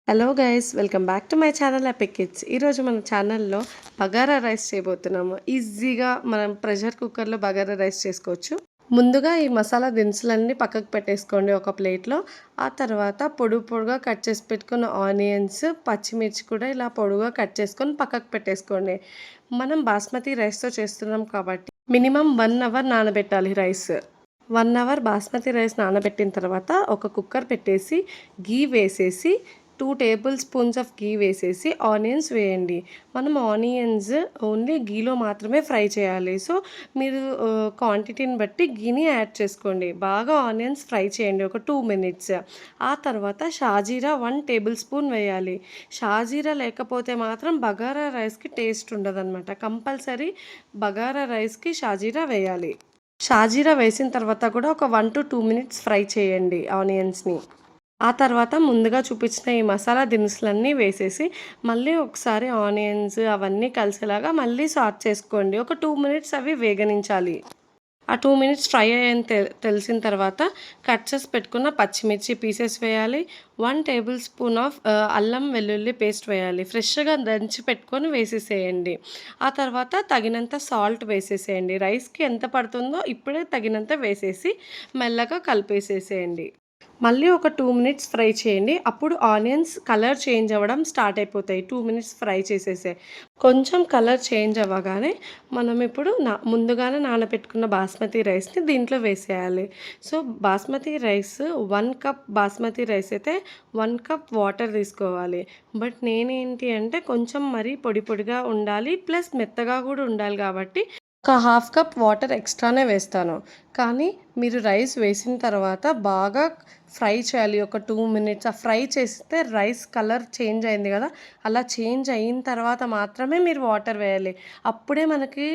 Hello guys, welcome back to my channel epic kids. ఈరోజు మన ఛానల్లో బగారా రైస్ చేయబోతున్నాము. ఈజీగా మనం ప్రెషర్ కుక్కర్లో బగారా రైస్ చేసుకోవచ్చు. ముందుగా ఈ మసాలా దినుసులన్నీ పక్కకు పెట్టేసుకోండి ఒక ప్లేట్లో. ఆ తర్వాత పొడుగా కట్ చేసి పెట్టుకున్న ఆనియన్స్, పచ్చిమిర్చి కూడా ఇలా పొడుగా కట్ చేసుకొని పక్కకు పెట్టేసుకోండి. మనం బాస్మతి రైస్తో చేస్తున్నాం కాబట్టి మినిమం 1 అవర్ నానబెట్టాలి రైస్. 1 అవర్ బాస్మతి రైస్ నానబెట్టిన తర్వాత ఒక కుక్కర్ పెట్టేసి గీ వేసేసి 2 టేబుల్ స్పూన్స్ ఆఫ్ గీ వేసేసి ఆనియన్స్ వేయండి. మనం ఆనియన్స్ ఓన్లీ గీలో మాత్రమే ఫ్రై చేయాలి. సో మీరు క్వాంటిటీని బట్టి గీని యాడ్ చేసుకోండి. బాగా ఆనియన్స్ ఫ్రై చేయండి ఒక 2 మినిట్స్. ఆ తర్వాత షాజీరా 1 టేబుల్ స్పూన్ వేయాలి. షాజీరా లేకపోతే మాత్రం బగారా రైస్కి టేస్ట్ ఉండదన్నమాట. కంపల్సరీ బగారా రైస్కి షాజీరా వేయాలి. షాజీరా వేసిన తర్వాత కూడా ఒక 1 to 2 మినిట్స్ ఫ్రై చేయండి ఆనియన్స్ని. ఆ తర్వాత ముందుగా చూపించిన ఈ మసాలా దినుసులన్నీ వేసేసి మళ్ళీ ఒకసారి ఆనియన్స్ అవన్నీ కలిసేలాగా మళ్ళీ సాట్ చేసుకోండి. ఒక 2 మినిట్స్ అవి వేగనించాలి. ఆ 2 మినిట్స్ ఫ్రై అయ్యని తెలిసిన తర్వాత కట్ చేసి పెట్టుకున్న పచ్చిమిర్చి పీసెస్ వేయాలి. 1 టేబుల్ స్పూన్ ఆఫ్ అల్లం వెల్లుల్లి పేస్ట్ వేయాలి. ఫ్రెష్గా దంచి పెట్టుకొని వేసేసేయండి. ఆ తర్వాత తగినంత సాల్ట్ వేసేసేయండి. రైస్కి ఎంత పడుతుందో ఇప్పుడే తగినంత వేసేసి మెల్లగా కలిపేసేసేయండి. మళ్ళీ ఒక 2 మినిట్స్ ఫ్రై చేయండి. అప్పుడు ఆనియన్స్ కలర్ చేంజ్ అవ్వడం స్టార్ట్ అయిపోతాయి. 2 మినిట్స్ ఫ్రై చేసేసే కొంచెం కలర్ చేంజ్ అవ్వగానే మనం ఇప్పుడు ముందుగానే నానబెట్టుకున్న బాస్మతి రైస్ని దీంట్లో వేసేయాలి. So basmati rice 1 cup basmati rice అయితే 1 కప్ వాటర్ తీసుకోవాలి. బట్ నేనేంటి అంటే కొంచెం మరీ పొడి పొడిగా ఉండాలి, ప్లస్ మెత్తగా కూడా ఉండాలి కాబట్టి ఒక హాఫ్ కప్ వాటర్ ఎక్స్ట్రానే వేస్తాను. కానీ మీరు రైస్ వేసిన తర్వాత బాగా ఫ్రై చేయాలి ఒక 2 మినిట్స్. ఆ ఫ్రై చేస్తే రైస్ కలర్ చేంజ్ అయింది కదా, అలా చేంజ్ అయిన తర్వాత మాత్రమే మీరు వాటర్ వేయాలి. అప్పుడే మనకి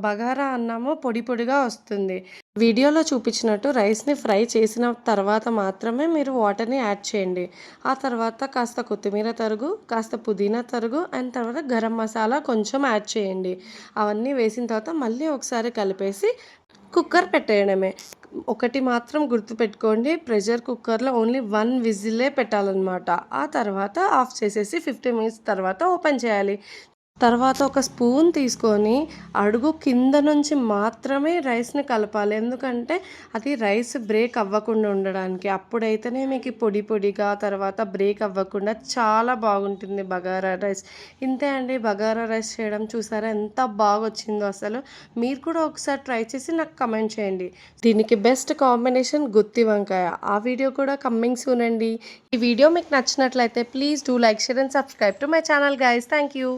బగారా అన్నము పొడి పొడిగా వస్తుంది. వీడియోలో చూపించినట్టు రైస్ని ఫ్రై చేసిన తర్వాత మాత్రమే మీరు వాటర్ని యాడ్ చేయండి. ఆ తర్వాత కాస్త కొత్తిమీర తరుగు, కాస్త పుదీనా తరుగు అండ్ తర్వాత గరం మసాలా కొంచెం యాడ్ చేయండి. అవన్నీ వేసిన తర్వాత మళ్ళీ ఒకసారి కలిపేసి కుక్కర్ పెట్టేయడమే. ఒకటి మాత్రం గుర్తుపెట్టుకోండి, ప్రెషర్ కుక్కర్లో ఓన్లీ 1 విజిలే పెట్టాలన్నమాట. ఆ తర్వాత ఆఫ్ చేసేసి 15 మినిట్స్ తర్వాత ఓపెన్ చేయాలి. తర్వాత ఒక స్పూన్ తీసుకొని అడుగు కింద నుంచి మాత్రమే రైస్ని కలపాలి. ఎందుకంటే అది రైస్ బ్రేక్ అవ్వకుండా ఉండడానికి. అప్పుడైతేనే మీకు పొడి పొడిగా తర్వాత బ్రేక్ అవ్వకుండా చాలా బాగుంటుంది బగారా రైస్. ఇంతే అండి, బగారా రైస్ చేయడం చూసారా ఎంత బాగా వచ్చిందో అసలు. మీరు కూడా ఒకసారి ట్రై చేసి నాకు కమెంట్ చేయండి. దీనికి బెస్ట్ కాంబినేషన్ గుత్తి వంకాయ. ఆ వీడియో కూడా కమ్మింగ్ సూన్ అండి. ఈ వీడియో మీకు నచ్చినట్లయితే please do like, share and subscribe to my channel guys. Thank you.